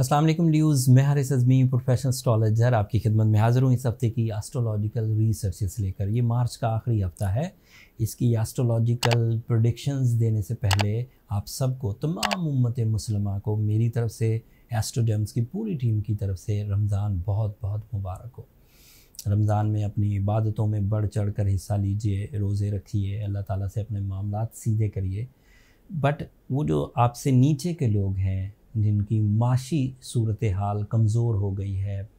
अस्सलाम वालेकुम ल्यूज़, मैं हारिस अज़मी प्रोफेशनल एस्ट्रोलॉजर आपकी खिदमत में हाज़िर हूँ इस हफ्ते की एस्ट्रोलॉजिकल रिसर्चेस लेकर। ये मार्च का आखिरी हफ्ता है। इसकी एस्ट्रोलॉजिकल प्रेडिक्शंस देने से पहले आप सबको, तमाम उम्मत मुसलमा को मेरी तरफ से, एस्ट्रोजेम्स की पूरी टीम की तरफ से रमज़ान बहुत बहुत मुबारक हो। रमज़ान में अपनी इबादतों में बढ़ चढ़ कर हिस्सा लीजिए, रोज़े रखिए, अल्लाह ताला से अपने मामलात सीधे करिए। बट वो जो आपसे नीचे के लोग हैं, जिनकी माशी सूरत हाल कमज़ोर हो गई है,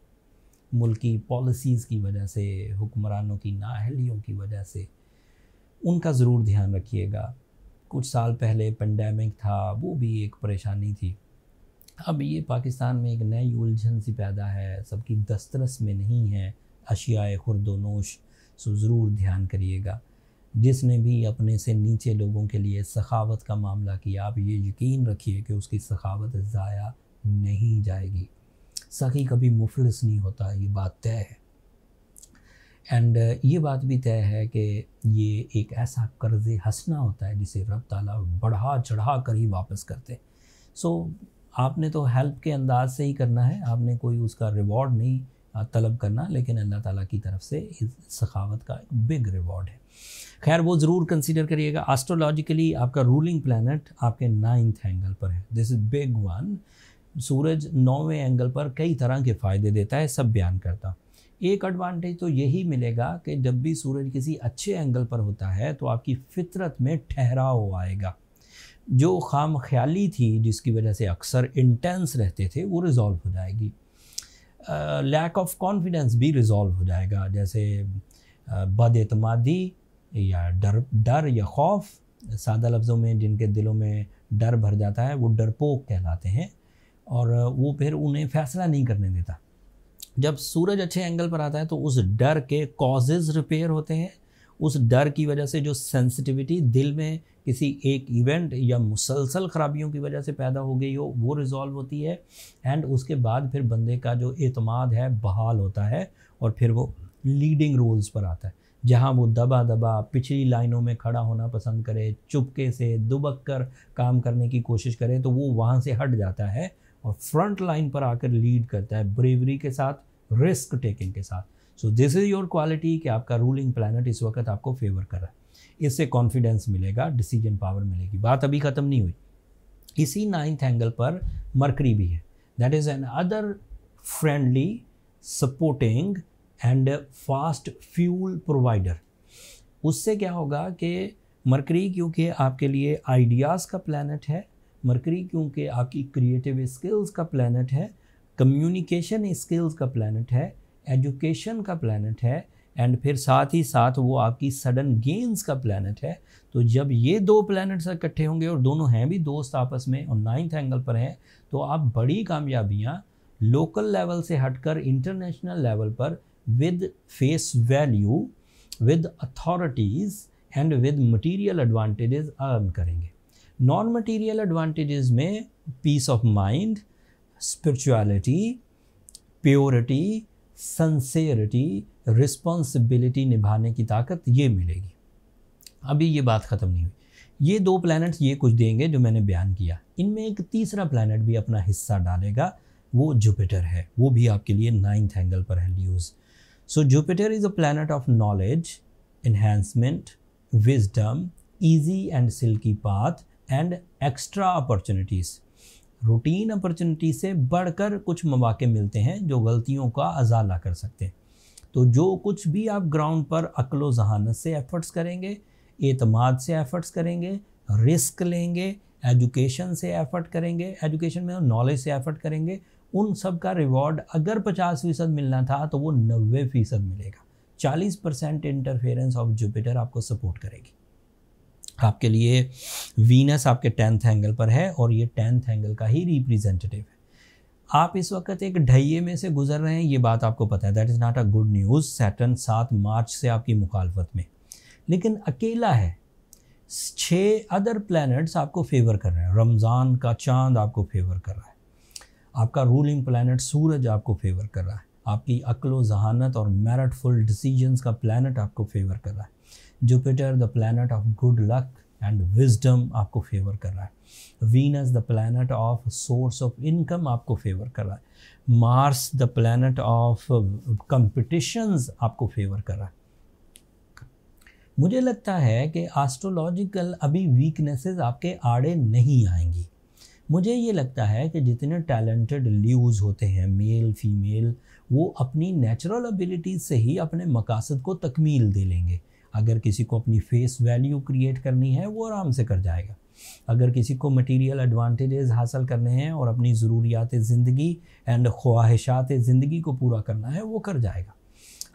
मुल्की पॉलिसीज़ की वजह से, हुक्मरानों की नाअहलियों की वजह से, उनका ज़रूर ध्यान रखिएगा। कुछ साल पहले पेंडेमिक था, वो भी एक परेशानी थी। अब ये पाकिस्तान में एक नई उलझन सी पैदा है, सबकी दस्तरस में नहीं है अशियाए खुर्दोनोश। सो ज़रूर ध्यान करिएगा। जिसने भी अपने से नीचे लोगों के लिए सखावत का मामला किया, आप ये यकीन रखिए कि उसकी सखावत ज़ाया नहीं जाएगी। सखी कभी मुफलिस नहीं होता, ये बात तय है। एंड ये बात भी तय है कि ये एक ऐसा कर्ज़ हसना होता है जिसे रब ताला बढ़ा चढ़ा कर ही वापस करते हैं। सो आपने तो हेल्प के अंदाज से ही करना है, आपने कोई उसका रिवॉर्ड नहीं तलब करना, लेकिन अल्लाह ताला की तरफ से इस सखावत का एक बिग रिवॉर्ड है। खैर, वो ज़रूर कंसीडर करिएगा। एस्ट्रोलॉजिकली आपका रूलिंग प्लैनेट आपके 9th एंगल पर है। This is big one. सूरज 9वें एंगल पर कई तरह के फ़ायदे देता है, सब बयान करता। एक एडवांटेज तो यही मिलेगा कि जब भी सूरज किसी अच्छे एंगल पर होता है तो आपकी फितरत में ठहराव आएगा। जो खाम ख्याली थी, जिसकी वजह से अक्सर इंटेंस रहते थे, वो रिज़ॉल्व हो जाएगी। लैक ऑफ कॉन्फिडेंस भी रिज़ॉल्व हो जाएगा, जैसे बदएतमादी या डर या खौफ। सादा लफ्ज़ों में जिनके दिलों में डर भर जाता है वो डरपोक कहलाते हैं, और वो फिर उन्हें फ़ैसला नहीं करने देता। जब सूरज अच्छे एंगल पर आता है तो उस डर के कॉजेज़ रिपेयर होते हैं। उस डर की वजह से जो सेंसिटिविटी दिल में किसी एक इवेंट या मुसलसल ख़राबियों की वजह से पैदा हो गई हो, वो रिज़ॉल्व होती है। एंड उसके बाद फिर बंदे का जो एतमाद है बहाल होता है, और फिर वो लीडिंग रोल्स पर आता है। जहाँ वो दबा दबा पिछली लाइनों में खड़ा होना पसंद करे, चुपके से दुबक कर काम करने की कोशिश करे, तो वो वहाँ से हट जाता है और फ्रंट लाइन पर आकर लीड करता है, ब्रेवरी के साथ, रिस्क टेकिंग के साथ। So this is your quality कि आपका रूलिंग प्लैनेट इस वक्त आपको फेवर कर रहा है। इससे कॉन्फिडेंस मिलेगा, डिसीजन पावर मिलेगी। बात अभी ख़त्म नहीं हुई। इसी 9th एंगल पर मरकरी भी है। That is an other friendly, supporting and fast fuel provider. उससे क्या होगा कि मरकरी क्योंकि आपके लिए आइडियाज़ का प्लैनेट है, मरकरी क्योंकि आपकी क्रिएटिव स्किल्स का प्लैनेट है, कम्युनिकेशन स्किल्स का प्लैनेट है, एजुकेशन का प्लैनेट है, एंड फिर साथ ही साथ वो आपकी सडन गेन्स का प्लैनेट है। तो जब ये दो प्लैनेट्स इकट्ठे होंगे, और दोनों हैं भी दोस्त आपस में, और 9th एंगल पर हैं, तो आप बड़ी कामयाबियाँ लोकल लेवल से हटकर इंटरनेशनल लेवल पर with face value, with authorities and with material advantages earn करेंगे। नॉन मटीरियल एडवांटेजेस में peace of mind, spirituality, purity, sincerity, responsibility निभाने की ताकत ये मिलेगी। अभी ये बात ख़त्म नहीं हुई। ये दो प्लैनेट्स ये कुछ देंगे जो मैंने बयान किया। इनमें एक तीसरा प्लैनेट भी अपना हिस्सा डालेगा, वो जुपिटर है। वो भी आपके लिए 9th एंगल पर है Leos. So Jupiter is a planet of knowledge, enhancement, wisdom, easy and silky path and extra opportunities. Routine opportunity से बढ़कर कुछ मौके मिलते हैं जो गलतियों का अजाला कर सकते हैं। तो जो कुछ भी आप ग्राउंड पर अक्ल ज़हानत से एफ़र्ट्स करेंगे, एतमाद से एफ़र्ट्स करेंगे, रिस्क लेंगे, एजुकेशन से एफ़र्ट करेंगे, एजुकेशन में नॉलेज से एफ़र्ट करेंगे, उन सब का रिवॉर्ड अगर 50% मिलना था तो वो 90% मिलेगा। 40% इंटरफेरेंस ऑफ जुपिटर आपको सपोर्ट करेगी। आपके लिए वीनस आपके 10th एंगल पर है, और ये 10th एंगल का ही रिप्रेजेंटेटिव है। आप इस वक्त एक ढैये में से गुजर रहे हैं, ये बात आपको पता है। That is not a good news. Saturn 7 मार्च से आपकी मुखालफत में, लेकिन अकेला है। 6 अदर प्लैनेट्स आपको फेवर कर रहे हैं। रमज़ान का चांद आपको फेवर कर रहा है। आपका रूलिंग प्लैनेट सूरज आपको फेवर कर रहा है। आपकी अक्ल ज़हानत और मेरिटफुल डिसीजंस का प्लैनेट आपको फेवर कर रहा है। Jupiter the planet of good luck, and wisdom आपको फेवर कर रहा है। Venus the planet of source of income आपको फेवर कर रहा है। Mars the planet of competitions आपको फेवर कर रहा है। मुझे लगता है कि एस्ट्रोलॉजिकल अभी वीकनेसेस आपके आड़े नहीं आएंगी। मुझे ये लगता है कि जितने टैलेंटेड ल्यूज होते हैं, मेल फीमेल, वो अपनी नेचुरल एबिलिटीज से ही अपने मकासद को तकमील दे लेंगे। अगर किसी को अपनी फेस वैल्यू क्रिएट करनी है वो आराम से कर जाएगा। अगर किसी को मटेरियल एडवांटेजेस हासिल करने हैं और अपनी ज़रूरियात ज़िंदगी एंड ख्वाहिशात ज़िंदगी को पूरा करना है वो कर जाएगा।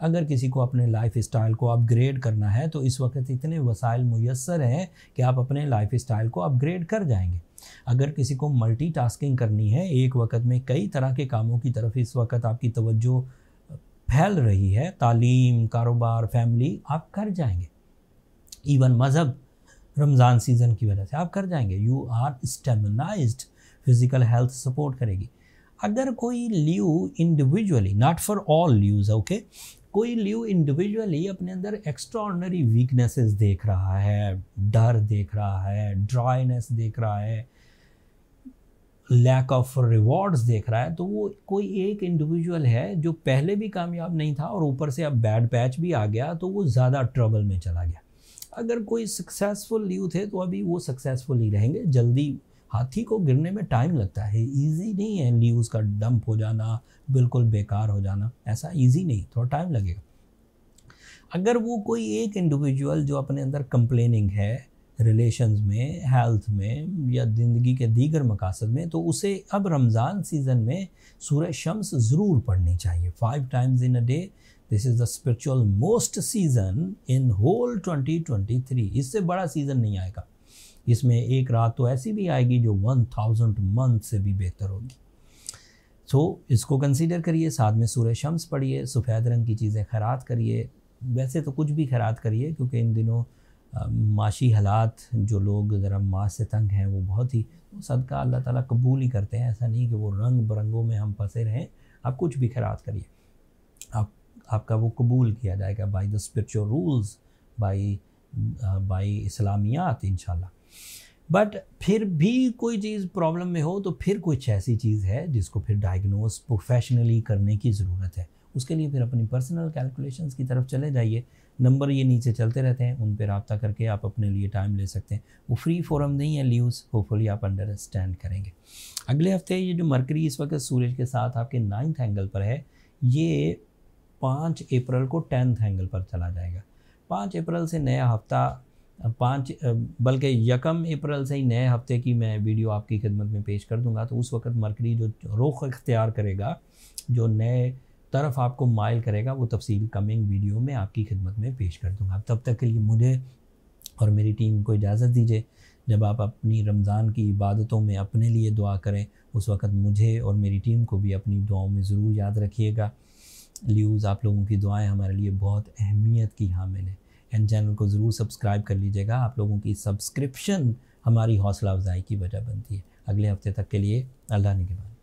अगर किसी को अपने लाइफ स्टाइल को अपग्रेड करना है तो इस वक्त इतने वसाइल मुयस्सर हैं कि आप अपने लाइफ स्टाइल को अपग्रेड कर जाएंगे। अगर किसी को मल्टीटास्किंग करनी है, एक वक्त में कई तरह के कामों की तरफ इस वक्त आपकी तवज्जो फैल रही है, तालीम, कारोबार, फैमिली, आप कर जाएंगे। इवन मज़हब, रमज़ान सीज़न की वजह से आप कर जाएंगे। You are staminized, physical health support करेगी। अगर कोई Leo individually, not for all Leos, okay, कोई ल्यू इंडिविजुअली अपने अंदर एक्स्ट्राऑर्डिनरी वीकनेसेस देख रहा है, डर देख रहा है, ड्राइनेस देख रहा है, लैक ऑफ रिवॉर्ड्स देख रहा है, तो वो कोई एक इंडिविजुअल है जो पहले भी कामयाब नहीं था और ऊपर से अब बैड पैच भी आ गया तो वो ज़्यादा ट्रबल में चला गया। अगर कोई सक्सेसफुल ल्यू थे तो अभी वो सक्सेसफुल ही रहेंगे। जल्दी हाथी को गिरने में टाइम लगता है, इजी नहीं है ल्यूज़ का डंप हो जाना, बिल्कुल बेकार हो जाना, ऐसा इजी नहीं, थोड़ा टाइम लगेगा। अगर वो कोई एक इंडिविजुअल जो अपने अंदर कंप्लेनिंग है रिलेशंस में, हेल्थ में या ज़िंदगी के दीगर मकासद में, तो उसे अब रमज़ान सीज़न में सूरह शम्स ज़रूर पढ़नी चाहिए 5 times in a day। This is the spiritual most season in whole 2023। इससे बड़ा सीज़न नहीं आएगा। इसमें एक रात तो ऐसी भी आएगी जो 1000 मंथ से भी बेहतर होगी। तो इसको कंसीडर करिए, साथ में सूरह शम्स पढ़िए, सफ़ेद रंग की चीज़ें खैरात करिए। वैसे तो कुछ भी खैरात करिए क्योंकि इन दिनों माशी हालात, जो लोग ज़रा मास से तंग हैं, वो बहुत ही सदका अल्लाह ताला कबूल ही करते हैं। ऐसा नहीं कि वो रंग बरंगों में हम फंसे रहें। आप कुछ भी खैरात करिए, आपका वो कबूल किया जाएगा by the spiritual rules, by इस्लामियात इंशाल्लाह। बट फिर भी कोई चीज़ प्रॉब्लम में हो तो फिर कुछ ऐसी चीज़ है जिसको फिर डायग्नोस प्रोफेशनली करने की ज़रूरत है। उसके लिए फिर अपनी पर्सनल कैलकुलेशंस की तरफ चले जाइए। नंबर ये नीचे चलते रहते हैं, उन पर रब्ता करके आप अपने लिए टाइम ले सकते हैं। वो फ्री फोरम नहीं है ल्यूज़, होपफुली आप अंडरस्टैंड करेंगे। अगले हफ्ते ये जो मरकरी इस वक्त सूरज के साथ आपके 9th एंगल पर है, ये 5 अप्रैल को 10th एंगल पर चला जाएगा। 5 अप्रैल से नया हफ्ता, बल्कि 1 अप्रैल से ही नए हफ्ते की मैं वीडियो आपकी खिदमत में पेश कर दूंगा। तो उस वक्त मरकरी जो रुख इख्तियार करेगा, जो नए तरफ आपको माइल करेगा, वो तफसील कमिंग वीडियो में आपकी खिदमत में पेश कर दूंगा। तब तक के लिए मुझे और मेरी टीम को इजाज़त दीजिए। जब आप अपनी रमज़ान की इबादतों में अपने लिए दुआ करें, उस वक्त मुझे और मेरी टीम को भी अपनी दुआओं में ज़रूर याद रखिएगा। ल्यूज़, आप लोगों की दुआएं हमारे लिए बहुत अहमियत की हामिल है। एंड चैनल को ज़रूर सब्सक्राइब कर लीजिएगा। आप लोगों की सब्सक्रिप्शन हमारी हौसला अफजाई की वजह बनती है। अगले हफ्ते तक के लिए अल्लाह निगहबान।